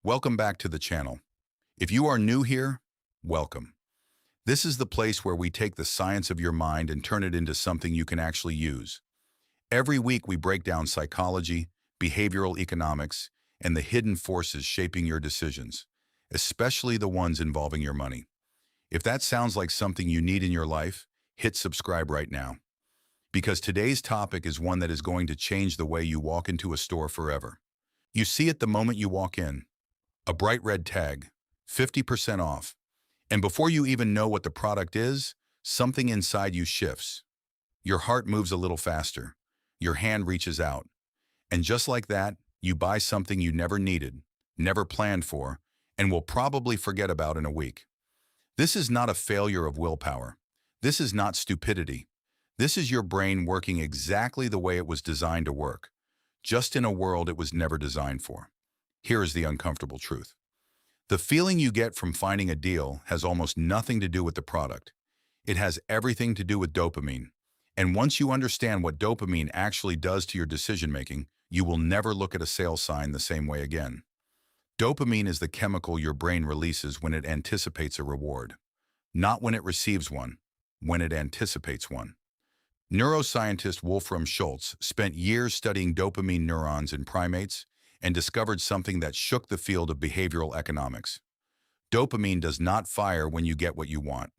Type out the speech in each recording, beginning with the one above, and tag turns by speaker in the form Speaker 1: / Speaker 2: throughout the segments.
Speaker 1: Welcome back to the channel. If you are new here, welcome. This is the place where we take the science of your mind and turn it into something you can actually use. Every week we break down psychology, behavioral economics, and the hidden forces shaping your decisions, especially the ones involving your money. If that sounds like something you need in your life, hit subscribe right now. Because today's topic is one that is going to change the way you walk into a store forever. You see it the moment you walk in. A bright red tag, 50% off. And before you even know what the product is, something inside you shifts. Your heart moves a little faster. Your hand reaches out. And just like that, you buy something you never needed, never planned for, and will probably forget about in a week. This is not a failure of willpower. This is not stupidity. This is your brain working exactly the way it was designed to work, just in a world it was never designed for. Here is the uncomfortable truth. The feeling you get from finding a deal has almost nothing to do with the product. It has everything to do with dopamine. And once you understand what dopamine actually does to your decision-making, you will never look at a sale sign the same way again. Dopamine is the chemical your brain releases when it anticipates a reward. Not when it receives one, when it anticipates one. Neuroscientist Wolfram Schultz spent years studying dopamine neurons in primates and discovered something that shook the field of behavioral economics. Dopamine does not fire when you get what you want.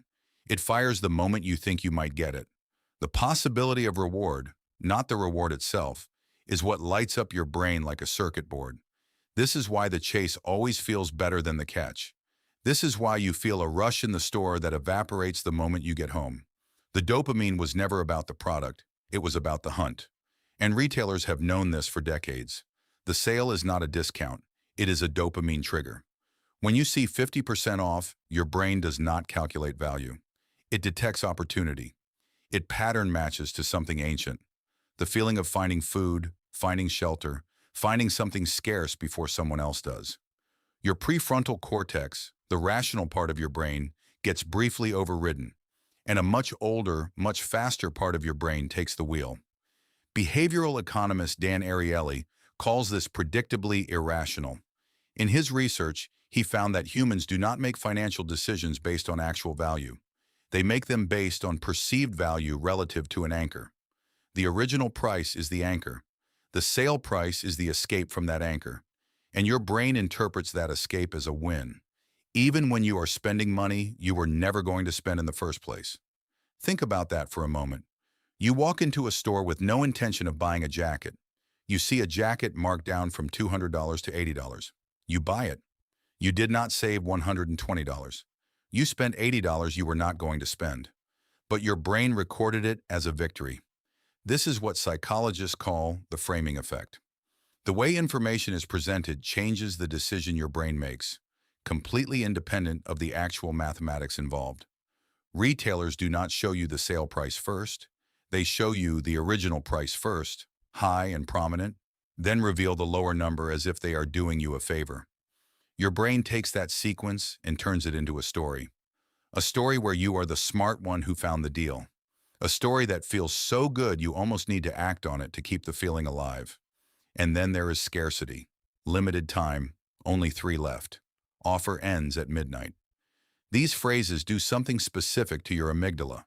Speaker 1: It fires the moment you think you might get it. The possibility of reward, not the reward itself, is what lights up your brain like a circuit board. This is why the chase always feels better than the catch. This is why you feel a rush in the store that evaporates the moment you get home. The dopamine was never about the product, it was about the hunt. And retailers have known this for decades. The sale is not a discount, it is a dopamine trigger. When you see 50% off, your brain does not calculate value. It detects opportunity. It pattern matches to something ancient. The feeling of finding food, finding shelter, finding something scarce before someone else does. Your prefrontal cortex, the rational part of your brain, gets briefly overridden, and a much older, much faster part of your brain takes the wheel. Behavioral economist Dan Ariely calls this predictably irrational. In his research, he found that humans do not make financial decisions based on actual value. They make them based on perceived value relative to an anchor. The original price is the anchor. The sale price is the escape from that anchor. And your brain interprets that escape as a win, even when you are spending money you were never going to spend in the first place. Think about that for a moment. You walk into a store with no intention of buying a jacket. You see a jacket marked down from $200 to $80. You buy it. You did not save $120. You spent $80 you were not going to spend. But your brain recorded it as a victory. This is what psychologists call the framing effect. The way information is presented changes the decision your brain makes, completely independent of the actual mathematics involved. Retailers do not show you the sale price first. They show you the original price first, high and prominent, then reveal the lower number as if they are doing you a favor. Your brain takes that sequence and turns it into a story. A story where you are the smart one who found the deal. A story that feels so good you almost need to act on it to keep the feeling alive. And then there is scarcity. Limited time, only 3 left. Offer ends at midnight. These phrases do something specific to your amygdala,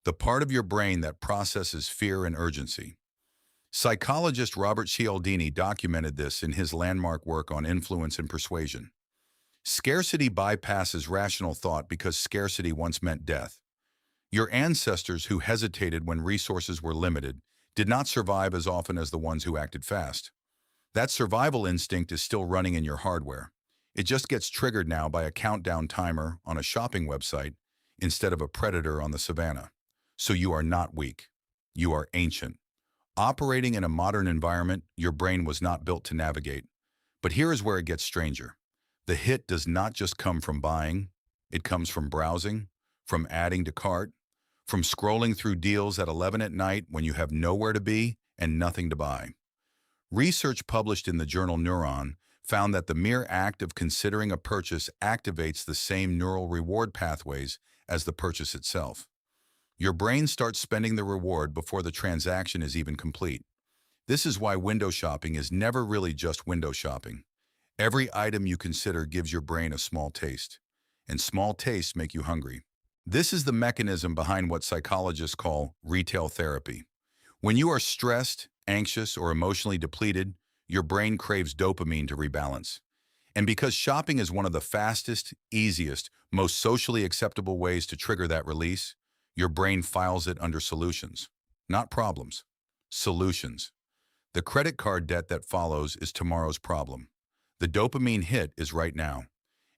Speaker 1: the part of your brain that processes fear and urgency. Psychologist Robert Cialdini documented this in his landmark work on influence and persuasion. Scarcity bypasses rational thought because scarcity once meant death. Your ancestors who hesitated when resources were limited did not survive as often as the ones who acted fast. That survival instinct is still running in your hardware. It just gets triggered now by a countdown timer on a shopping website instead of a predator on the savannah. So you are not weak. You are ancient. Operating in a modern environment, your brain was not built to navigate. But here is where it gets stranger. The hit does not just come from buying. It comes from browsing, from adding to cart, from scrolling through deals at 11 at night when you have nowhere to be and nothing to buy. Research published in the journal Neuron found that the mere act of considering a purchase activates the same neural reward pathways as the purchase itself. Your brain starts spending the reward before the transaction is even complete. This is why window shopping is never really just window shopping. Every item you consider gives your brain a small taste, and small tastes make you hungry. This is the mechanism behind what psychologists call retail therapy. When you are stressed, anxious, or emotionally depleted, your brain craves dopamine to rebalance. And because shopping is one of the fastest, easiest, most socially acceptable ways to trigger that release, your brain files it under solutions. Not problems. Solutions. The credit card debt that follows is tomorrow's problem. The dopamine hit is right now.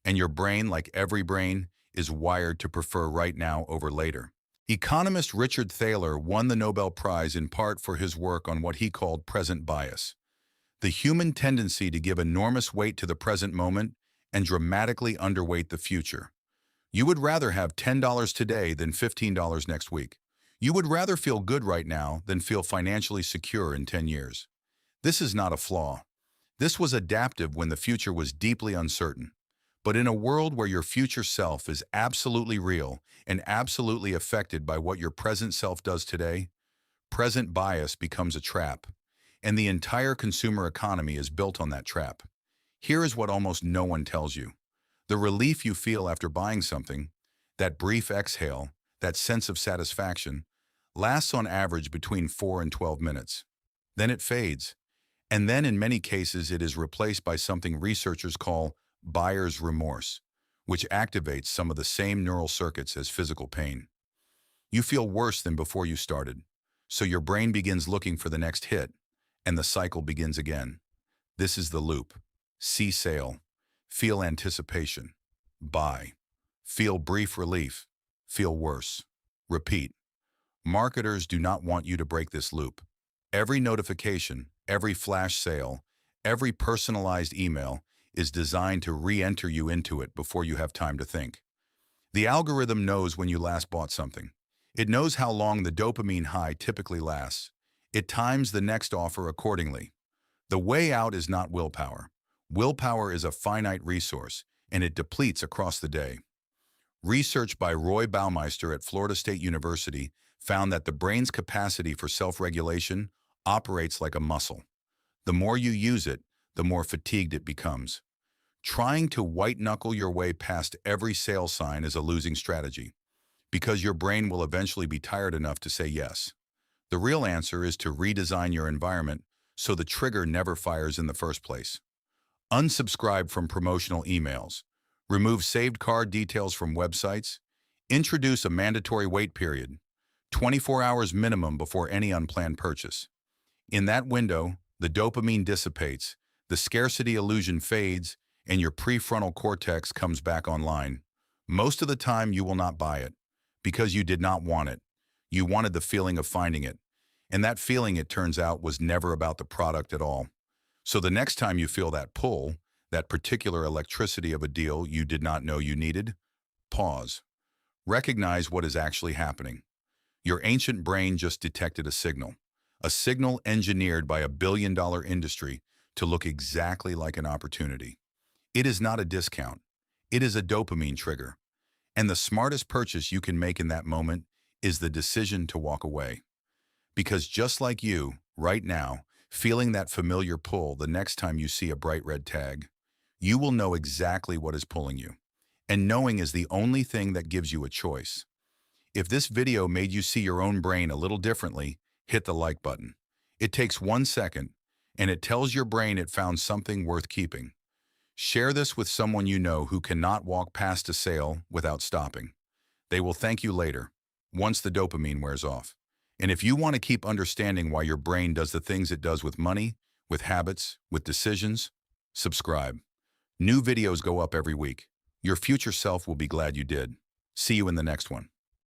Speaker 1: And your brain, like every brain, is wired to prefer right now over later. Economist Richard Thaler won the Nobel Prize in part for his work on what he called present bias, the human tendency to give enormous weight to the present moment and dramatically underweight the future. You would rather have $10 today than $15 next week. You would rather feel good right now than feel financially secure in 10 years. This is not a flaw. This was adaptive when the future was deeply uncertain. But in a world where your future self is absolutely real and absolutely affected by what your present self does today, present bias becomes a trap, and the entire consumer economy is built on that trap. Here is what almost no one tells you. The relief you feel after buying something, that brief exhale, that sense of satisfaction, lasts on average between 4 and 12 minutes. Then it fades, and then in many cases it is replaced by something researchers call buyer's remorse, which activates some of the same neural circuits as physical pain. You feel worse than before you started, so your brain begins looking for the next hit, and the cycle begins again. This is the loop. See sale. Feel anticipation. Buy. Feel brief relief. Feel worse. Repeat. Marketers do not want you to break this loop. Every notification, every flash sale, every personalized email is designed to re-enter you into it before you have time to think. The algorithm knows when you last bought something. It knows how long the dopamine high typically lasts. It times the next offer accordingly. The way out is not willpower. Willpower is a finite resource, and it depletes across the day. Research by Roy Baumeister at Florida State University found that the brain's capacity for self-regulation operates like a muscle. The more you use it, the more fatigued it becomes. Trying to white-knuckle your way past every sale sign is a losing strategy, because your brain will eventually be tired enough to say yes. The real answer is to redesign your environment so the trigger never fires in the first place. Unsubscribe from promotional emails. Remove saved card details from websites. Introduce a mandatory wait period, 24 hours minimum before any unplanned purchase. In that window, the dopamine dissipates, the scarcity illusion fades, and your prefrontal cortex comes back online. Most of the time, you will not buy it because you did not want it. You wanted the feeling of finding it. And that feeling, it turns out, was never about the product at all. So the next time you feel that pull, that particular electricity of a deal you did not know you needed, pause. Recognize what is actually happening. Your ancient brain just detected a signal engineered by a billion-dollar industry to look exactly like an opportunity. It is not a discount. It is a dopamine trigger. And the smartest purchase you can make in that moment is the decision to walk away. Because just like you, right now, feeling that familiar pull the next time you see a bright red tag, you will know exactly what is pulling you. And knowing is the only thing that gives you a choice. If this video made you see your own brain a little differently, hit the like button. It takes 1 second, and it tells your brain it found something worth keeping. Share this with someone you know who cannot walk past a sale without stopping. They will thank you later, once the dopamine wears off. And if you want to keep understanding why your brain does the things it does with money, with habits, with decisions, subscribe. New videos go up every week. Your future self will be glad you did. See you in the next one.